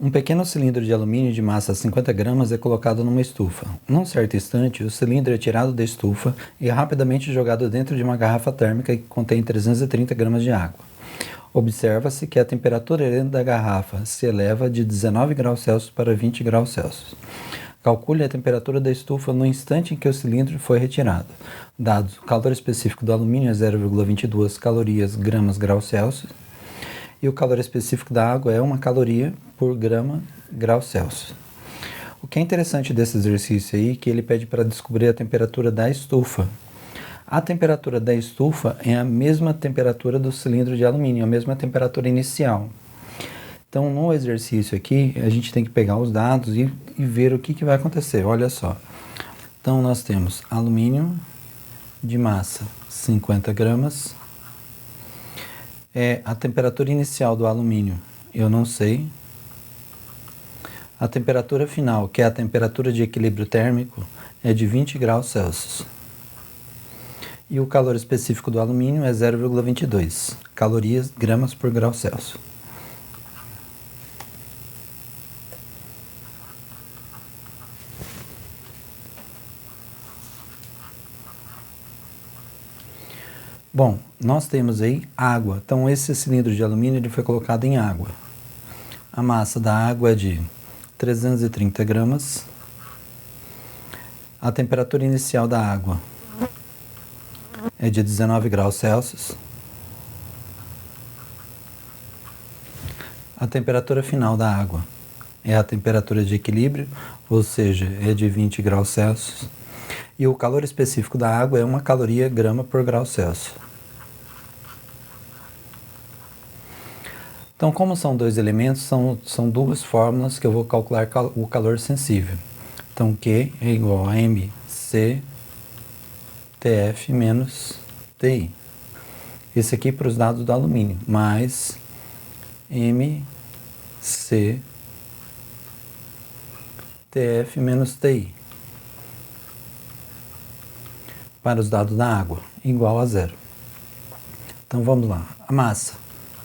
Um pequeno cilindro de alumínio de massa 50 gramas é colocado numa estufa. Num certo instante, o cilindro é tirado da estufa e rapidamente jogado dentro de uma garrafa térmica que contém 330 gramas de água. Observa-se que a temperatura dentro da garrafa se eleva de 19 graus Celsius para 20 graus Celsius. Calcule a temperatura da estufa no instante em que o cilindro foi retirado. Dados: o calor específico do alumínio é 0,22 calorias gramas graus Celsius e o calor específico da água é 1 caloria por grama grau Celsius. O que é interessante desse exercício aí é que ele pede para descobrir a temperatura da estufa. A temperatura da estufa é a mesma temperatura do cilindro de alumínio, a mesma temperatura inicial. Então, no exercício aqui, a gente tem que pegar os dados e ver o que vai acontecer. Olha só. Então, nós temos alumínio de massa 50 gramas. A temperatura inicial do alumínio, eu não sei. A temperatura final, que é a temperatura de equilíbrio térmico, é de 20 graus Celsius. E o calor específico do alumínio é 0,22 calorias gramas por grau Celsius. Bom, nós temos aí água. Então, esse cilindro de alumínio ele foi colocado em água. A massa da água é de 330 gramas. A temperatura inicial da água é de 19 graus Celsius. A temperatura final da água é a temperatura de equilíbrio, ou seja, é de 20 graus Celsius. E o calor específico da água é 1 caloria grama por grau Celsius. Então, como são dois elementos, são duas fórmulas que eu vou calcular o calor sensível. Então, Q é igual a mc TF menos TI. Esse aqui para os dados do alumínio, mais mc TF menos TI. Para os dados da água, igual a zero. Então, vamos lá. A massa,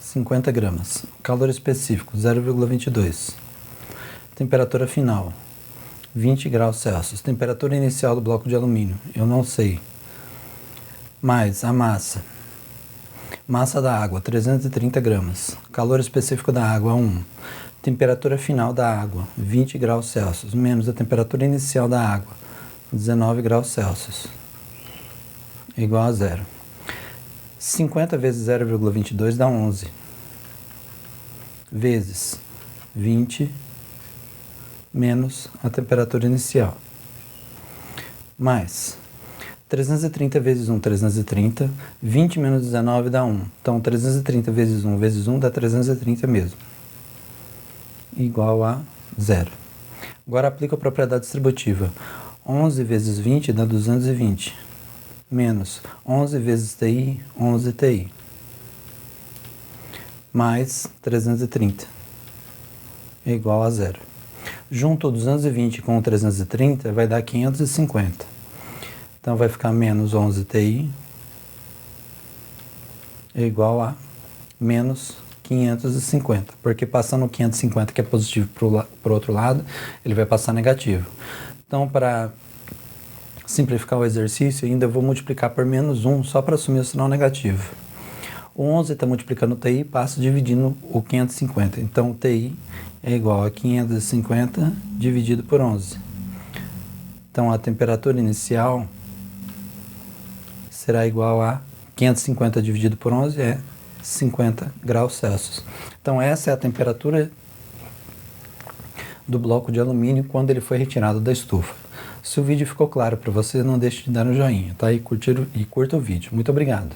50 gramas. Calor específico, 0,22. Temperatura final, 20 graus Celsius. Temperatura inicial do bloco de alumínio, eu não sei. Mais a massa. Massa da água, 330 gramas. Calor específico da água, 1. Temperatura final da água, 20 graus Celsius. Menos a temperatura inicial da água, 19 graus Celsius. Igual a zero. 50 vezes 0,22 dá 11. Vezes 20 menos a temperatura inicial. Mais 330 vezes 1, 330. 20 menos 19 dá 1. Então, 330 vezes 1 dá 330 mesmo. Igual a zero. Agora, aplica a propriedade distributiva. 11 vezes 20 dá 220. Menos 11 vezes TI, 11 TI. Mais 330. É igual a zero. Junto o 220 com o 330 vai dar 550. Então vai ficar menos 11 TI é igual a menos 550. Porque passando o 550, que é positivo, para o outro lado, ele vai passar negativo. Então, para simplificar o exercício, ainda vou multiplicar por menos 1 só para assumir o sinal negativo. O 11 está multiplicando o TI, passa dividindo o 550. Então, o TI é igual a 550 dividido por 11. Então, a temperatura inicial será igual a 550 dividido por 11 é 50 graus Celsius. Então, essa é a temperatura do bloco de alumínio quando ele foi retirado da estufa. Se o vídeo ficou claro para você, não deixe de dar um joinha, tá? E curta o vídeo. Muito obrigado.